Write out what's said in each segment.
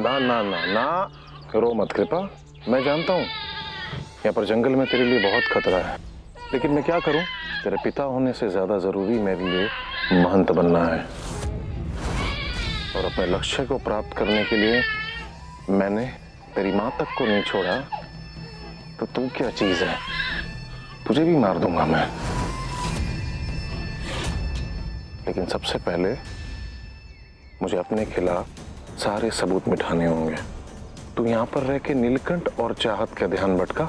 ना ना ना ना, रो मत कृपा। मैं जानता हूँ यहाँ पर जंगल में तेरे लिए बहुत खतरा है, लेकिन मैं क्या करूँ, तेरे पिता होने से ज्यादा जरूरी मेरे लिए महंत बनना है। और अपने लक्ष्य को प्राप्त करने के लिए मैंने तेरी माँ तक को नहीं छोड़ा, तो तू क्या चीज है, तुझे भी मार दूंगा मैं। लेकिन सबसे पहले मुझे अपने खिलाफ सारे सबूत मिटाने होंगे। तू यहां पर रह के नीलकंठ और चाहत का ध्यान भटका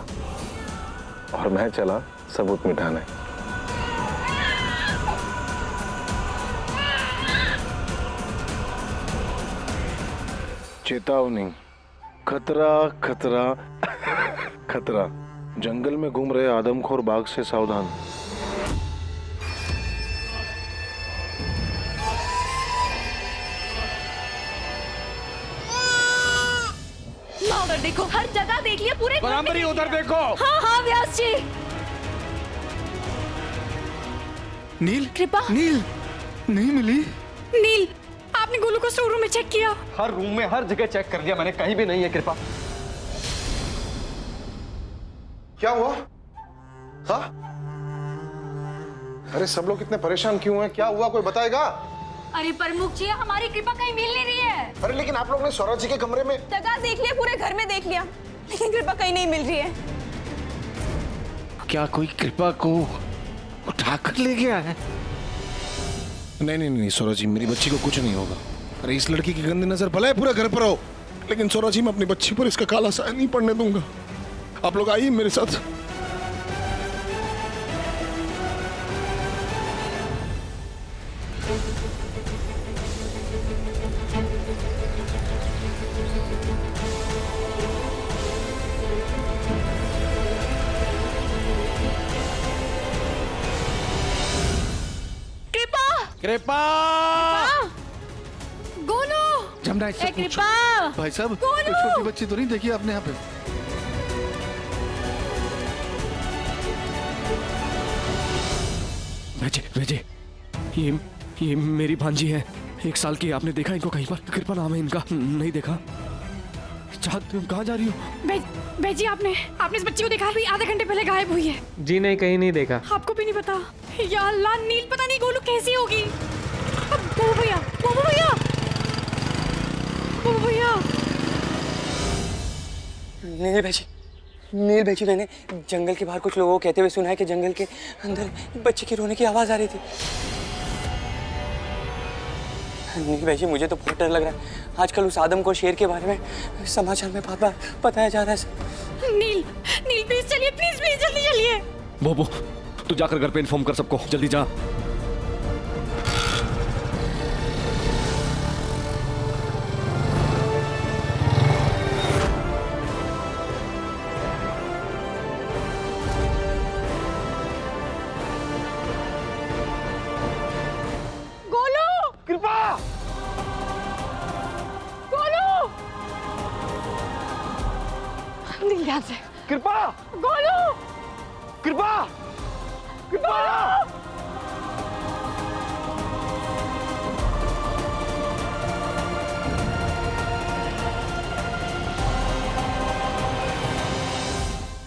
और मैं चला सबूत मिटाने। चेतावनी, खतरा खतरा खतरा। जंगल में घूम रहे आदमखोर बाघ से सावधान। उधर देखो, हर जगह देख लिया, पूरे बराबर ही उधर देखो। हाँ हाँ व्यास जी। नील, कृपा, नील नहीं मिली। नील, आपने गोलू को स्टोर रूम में चेक किया? हर रूम में हर जगह चेक कर लिया मैंने, कहीं भी नहीं है कृपा। क्या हुआ? हाँ? अरे सब लोग इतने परेशान क्यों हैं? क्या हुआ, कोई बताएगा? अरे प्रमुख जी, हमारी कृपा कहीं मिल नहीं रही है। अरे लेकिन आप लोग ने सौरभ जी के कमरे में जगह देख लिया, पूरे घर में देख लिया, लेकिन कृपा कहीं नहीं मिल रही है। क्या कोई कृपा को उठाकर ले गया है? नहीं नहीं नहीं सौरभ जी, मेरी बच्ची को कुछ नहीं होगा। अरे इस लड़की की गंदी नजर भले पूरे घर पर हो, लेकिन सौरभ जी मैं अपनी बच्ची पर इसका काला साया नहीं पड़ने दूंगा। आप लोग आइए मेरे साथ। कृपा, गोलू, जमना ए कृपा, भाई साहब, गोलू, छोटी बच्ची तो नहीं देखी आपने यहाँ पे? भेजे, ये मेरी भांजी है, 1 साल की। आपने देखा इनको कहीं पर? कृपा नाम है इनका। नहीं देखा? चाहत, तुम कहाँ जा रही हो? बेजी, आपने इस बच्ची को देखा? अभी आधे घंटे पहले गायब हुई है। जी नहीं, कहीं नहीं देखा। आपको भी नहीं पता? या अल्लाह, नील पता नहीं गोलू कैसी होगी। बाबू भैया, बाबू भैया, बाबू भैया। नील भाई, मैंने जंगल के बाहर कुछ लोगों को कहते हुए सुना है कि जंगल के अंदर बच्चे के रोने की आवाज आ रही थी। नील भाई, मुझे तो बहुत डर लग रहा है। आजकल उस आदम को शेर के बारे में समाचार में बार-बार बताया जा रहा है। नील प्लीज चलिए, प्लीज जल्दी चलिए। बोबो, तू जाकर घर पे इन्फॉर्म कर सबको, जल्दी जा। ध्यान से। कृपा, गोलू, कृपा, कृपा।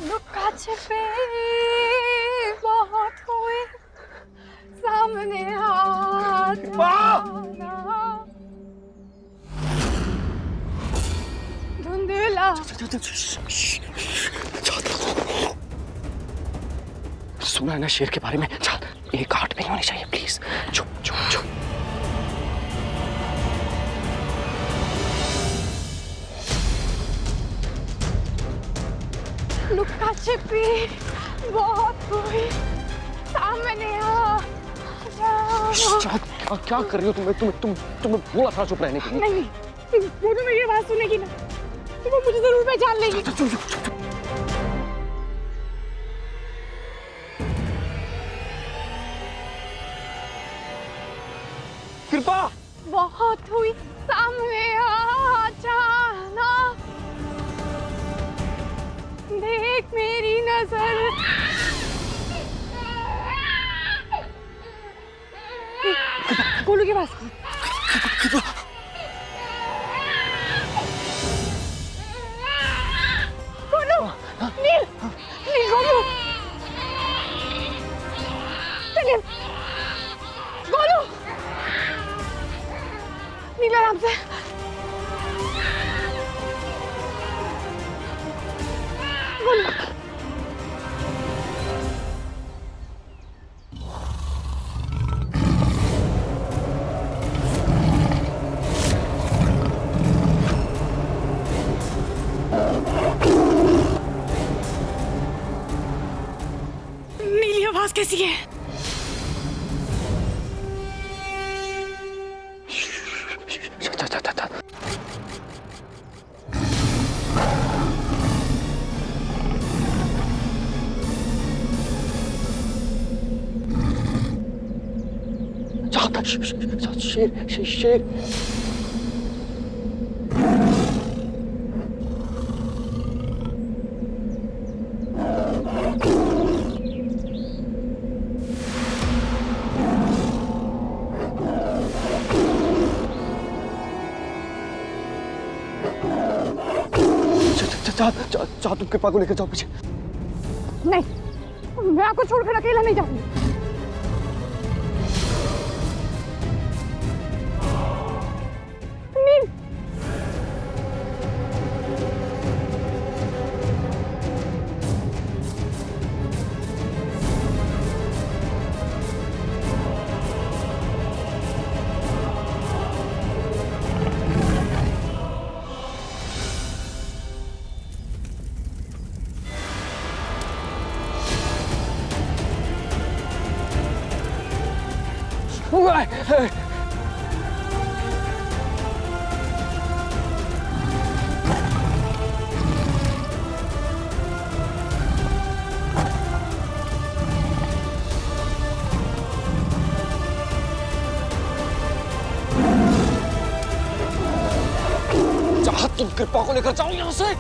लुका छिपे बहुत हुए, सामने हाथ धुंधला। सुना ना शेर के बारे में? एक आहट भी नहीं होनी चाहिए, प्लीज। चुप चुप चुप। लुका छिपी बहुत हुई, सामने आ। क्या कर रही हो तुम्हें बोला था चुप रहने के लिए। नहीं, वो तो मेरी आवाज सुनेगी ना, तो वो मुझे जरूर पहचान लेगी। कृपा, बहुत हुई, सामने आ जाना, देख मेरी नजर। गोलू के पास। नील आराम से। नीली आवाज कैसी है? शेर शेर चाह तुम कृपा को लेकर जाओ पीछे। नहीं, मैं आपको छोड़कर अकेला नहीं जाऊंगी। नील, तुम कृपा को लेकर जाओ यहां से।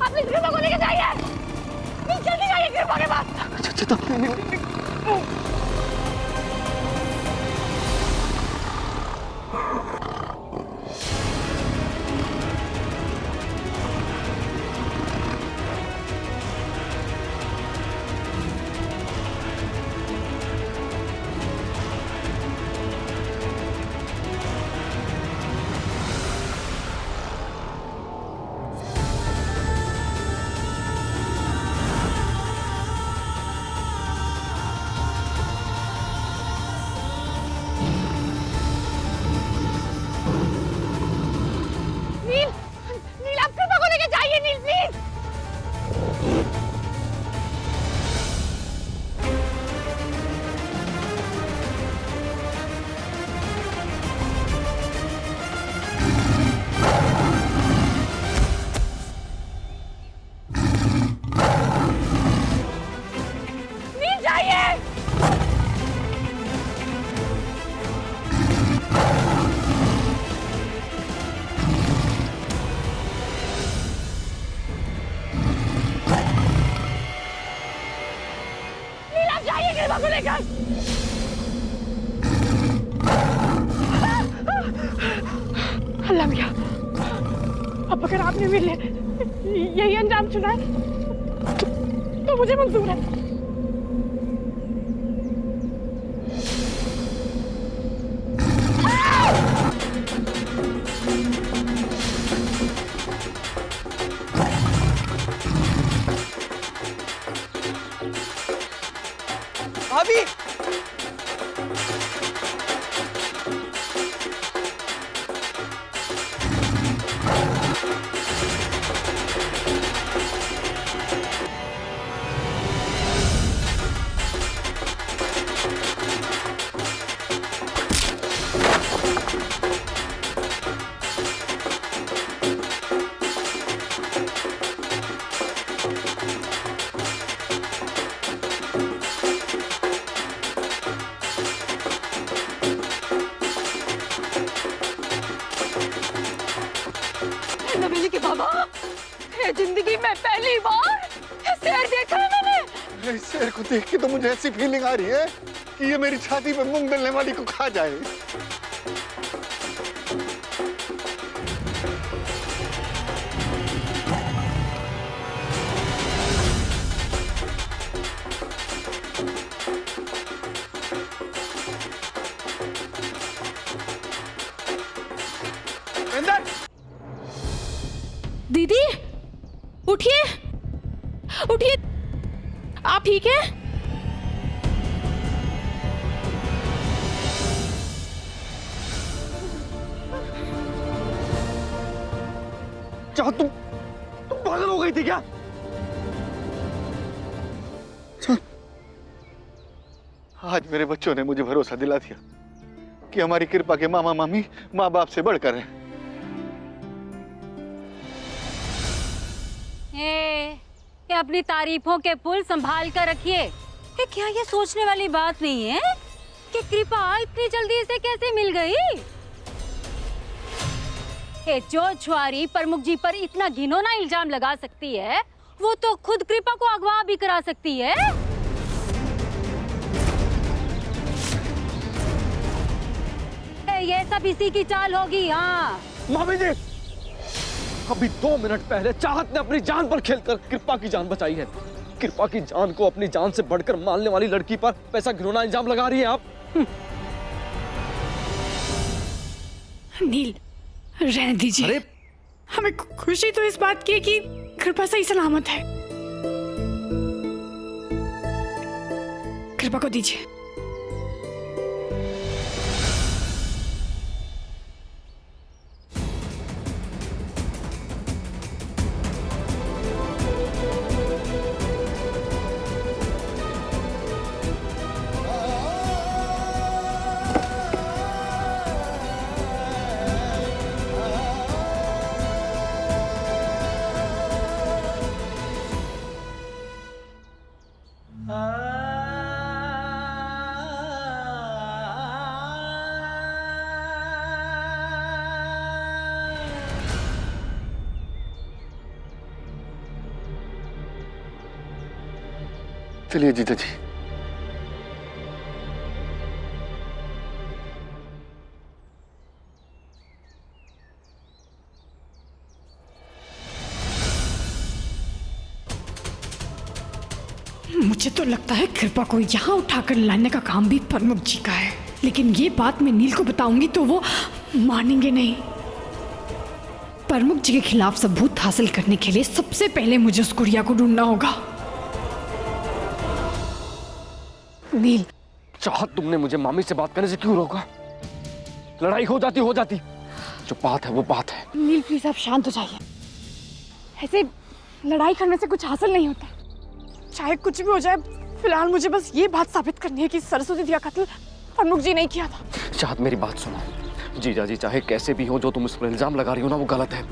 अपनी कृपा को लेकर जाइए। जल्दी जाइए कृपा के पास। अल्लाह मियां, अब अगर आपने मेरे लिए यही अंजाम चुना है तो मुझे मंजूर है। भाभी। नबीली के बाबा, ये जिंदगी में पहली बार शेर देखा है मैंने। इस शेर को देख के तो मुझे ऐसी फीलिंग आ रही है कि ये मेरी छाती पे मूंग डलने वाली को खा जाए। दीदी उठिए, उठिए, आप ठीक है? चाह तुम पागल हो गई थी क्या? आज मेरे बच्चों ने मुझे भरोसा दिला दिया कि हमारी कृपा के मामा मामी माँ बाप से बढ़कर हैं। ये अपनी तारीफों के पुल संभाल कर रखिए। क्या ये सोचने वाली बात नहीं है कि कृपा इतनी जल्दी से कैसे मिल गई? जो छुआरी प्रमुख जी पर इतना घिनौना इल्जाम लगा सकती है, वो तो खुद कृपा को अगवा भी करा सकती है। ये सब इसी की चाल होगी। हाँ मामी जी, अभी 2 मिनट पहले चाहत ने अपनी जान पर खेलकर कृपा की जान बचाई है। कृपा की जान को अपनी जान से बढ़कर मारने वाली लड़की पर पैसा घिनौना इल्जाम लगा रही है आप। नील, रहने दीजिए। अरे हमें खुशी तो इस बात की है कि कृपा सही सलामत है। कृपा को दीजिए। चलिए जीजा जी। मुझे तो लगता है कृपा को यहाँ उठाकर लाने का काम भी प्रमुख जी का है, लेकिन ये बात मैं नील को बताऊंगी तो वो मानेंगे नहीं। प्रमुख जी के खिलाफ सबूत हासिल करने के लिए सबसे पहले मुझे उस गुड़िया को ढूंढना होगा। नील, चाहत तुमने मुझे मामी से बात करने से क्यों रोका? लड़ाई हो जाती। जो बात है वो बात है। नील प्लीज आप शांत हो जाइए। ऐसे लड़ाई करने से कुछ हासिल नहीं होता, चाहे कुछ भी हो जाए। फिलहाल मुझे बस ये बात साबित करनी है कि सरस्वती दी का कत्ल प्रमुख जी नहीं किया था। चाहत मेरी बात सुनो। जीजा जी चाहे कैसे भी हो, जो तुम इस पर इल्जाम लगा रही हो ना वो गलत है।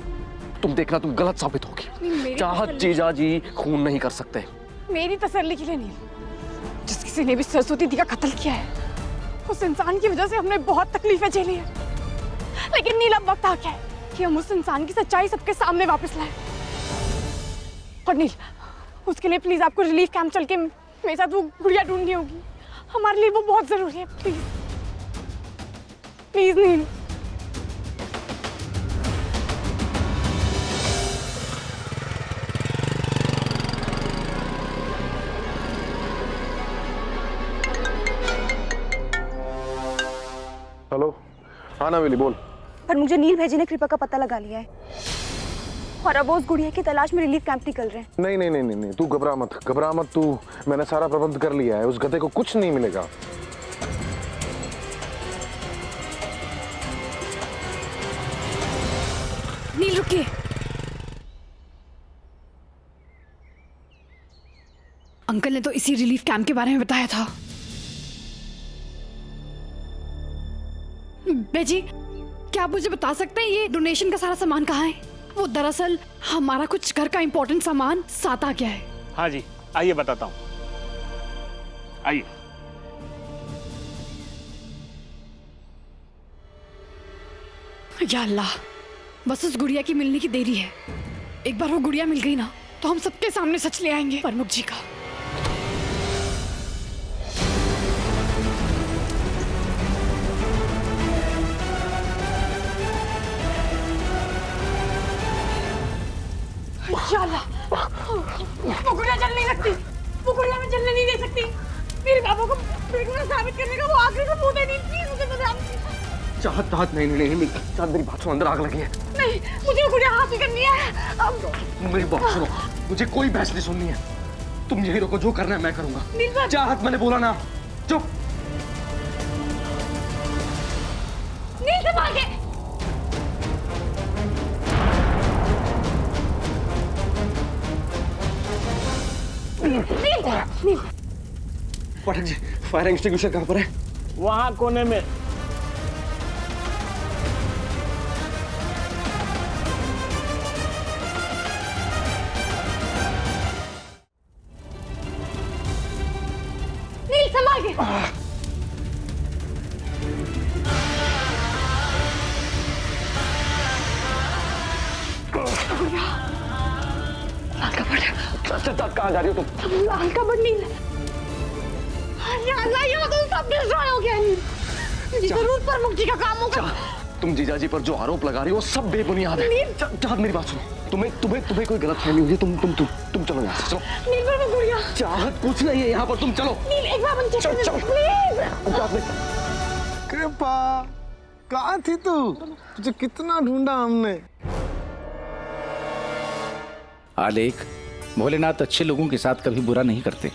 तुम देखना तुम गलत साबित होगी। चाहत जीजा जी खून नहीं कर सकते। मेरी तसल्ली के लिए नील, जिस किसी ने भी सरस्वती दी का कत्ल किया है, उस इंसान की वजह से हमने बहुत तकलीफें झेली है। लेकिन नील अब वक्त आ गया है कि हम उस इंसान की सच्चाई सबके सामने वापस लाएं। और नील, उसके लिए प्लीज आपको रिलीफ कैंप चल के मेरे साथ वो गुड़िया ढूंढनी होगी। हमारे लिए वो बहुत जरूरी है। Please please nil. हेलो, हाँ नवेली बोल। पर मुझे नील भैजी ने कृपा का पता लगा लिया है और अब वो उस गुड़िया की तलाश में रिलीफ कैंप निकल रहे हैं। नहीं नहीं नहीं नहीं नहीं, तू घबरा मत तू। मैंने सारा प्रबंध कर लिया है, उस गधे को कुछ नहीं मिलेगा। नील रुकिए। अंकल ने तो इसी रिलीफ कैंप के बारे में बताया था। बेजी, क्या आप मुझे बता सकते हैं ये डोनेशन का सारा सामान कहाँ है? वो दरअसल हमारा कुछ घर का इंपॉर्टेंट सामान साथ आ गया है। हाँ जी, आइए बताता हूँ। आइए। या अल्लाह, बस उस गुड़िया की मिलने की देरी है। एक बार वो गुड़िया मिल गई ना तो हम सबके सामने सच ले आएंगे प्रमुख जी का। या अल्लाह, वो गुड़िया जल नहीं लगती। वो गुड़िया मैं जलने नहीं दे सकती। मेरे बाबा को बिल्कुल साबित करने का वो आखिरी सबूत है। नहीं, प्लीज मुझे बता। चाहत नहीं, चाहत मेरी बात सुनो, अंदर आग लगी है। नहीं, मुझे वो गुड़िया हासिल करनी है। अब मेरी बात सुनो, मुझे कोई बहस नहीं सुननी है। तुम यही रोको, जो करना है मैं करूंगा। चाहत मैंने बोला ना, चुप। नील संभाल के। नील, पाठक जी, फायर एक्सटिंग्विशर कहाँ पर है? वहाँ कोने में। नील संभाल के। लाल कपड़। कहाँ जा रही हो तुम? लाल कपड़ नील। अल्लाह, तो सब डिस्ट्रॉय हो गया। नील, जरूर प्रमुख जी का काम होगा। तुम जीजाजी पर जो आरोप लगा रही हो सब बेबुनियाद है। चाहत मेरी बात सुनो, तुम्हें कोई गलत फहमी हुई है। तुम चलो यहाँ से, चलो। नील, पर वो गुड़िया। चाहत कुछ नहीं है यहाँ पर, तुम चलो। नील, एक बार मुझे चल, चल। प्लीज। कृपा, कहाँ थी तू? तुझे कितना ढूंढा हमने। आलेख, भोलेनाथ अच्छे लोगों के साथ कभी बुरा नहीं करते।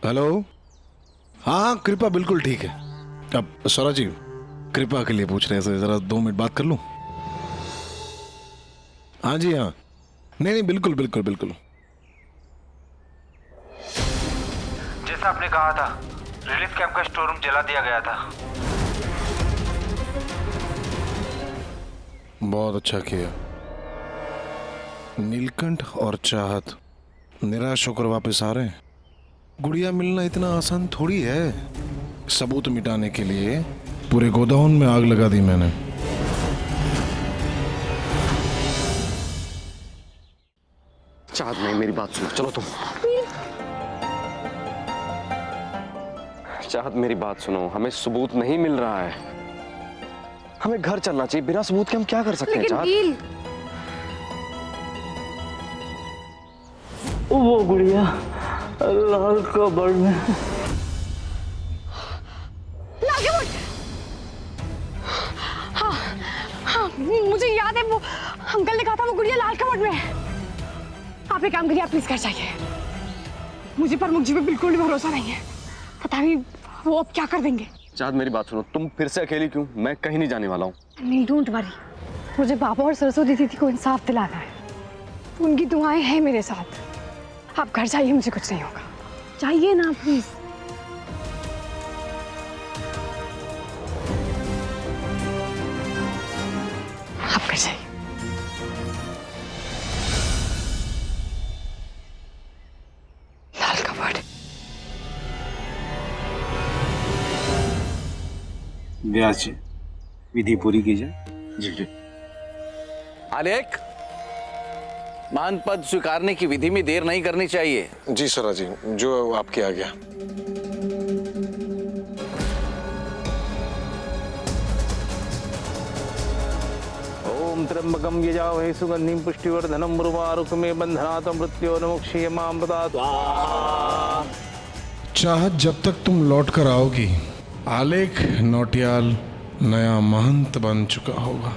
हेलो, हाँ कृपा बिल्कुल ठीक है। अब स्वरा जी कृपा के लिए पूछ रहे हैं, जरा 2 मिनट बात कर लूं? हाँ जी हाँ, नहीं बिल्कुल बिल्कुल बिल्कुल। जैसा आपने कहा था, रिलीफ कैंप का स्टोर रूम जला दिया गया था। बहुत अच्छा किया। नीलकंठ और चाहत निराश होकर वापस आ रहे हैं। गुड़िया मिलना इतना आसान थोड़ी है। सबूत मिटाने के लिए पूरे गोदाउन में आग लगा दी मैंने। चाहत नहीं, मेरी बात सुनो, चलो तुम। चाहत मेरी बात सुनो, हमें सबूत नहीं मिल रहा है। हमें घर चलना चाहिए। बिना सबूत के हम क्या कर सकते हैं? चाहत, वो गुड़िया लाल कपड़ में। हाँ, मुझे याद है, वो अंकल ने कहा था वो गुड़िया लाल कपड़ में है। आप एक काम करिए, आप प्लीज घर जाइए। मुझे प्रमुख जी पे बिल्कुल भी भरोसा नहीं है। पता नहीं वो अब क्या कर देंगे। चाहत मेरी बात सुनो, तुम फिर से अकेली क्यों? मैं कहीं नहीं जाने वाला हूँ। नील, डोंट वरी। मुझे बाबा और सरस्वती दीदी को इंसाफ दिलाना है। उनकी दुआएं हैं मेरे साथ। आप घर जाइए, मुझे कुछ नहीं होगा। जाइए ना प्लीज। आप घर जाइए। लाल कपड़। व्यास जी, विधि पूरी कीजिए। जी। आलेख, मान पद स्वीकारने की विधि में देर नहीं करनी चाहिए। जी स्वरा जी, जो आपकी आ गया। ओम त्र्यंबकम यजामहे सुगंधिं पुष्टिवर्धनम उर्वारुकमे बन्धनात् मृत्योर्मुक्षीयमामृतात्। चाहत जब तक तुम लौट कर आओगी, आलेख नौटियाल नया महंत बन चुका होगा।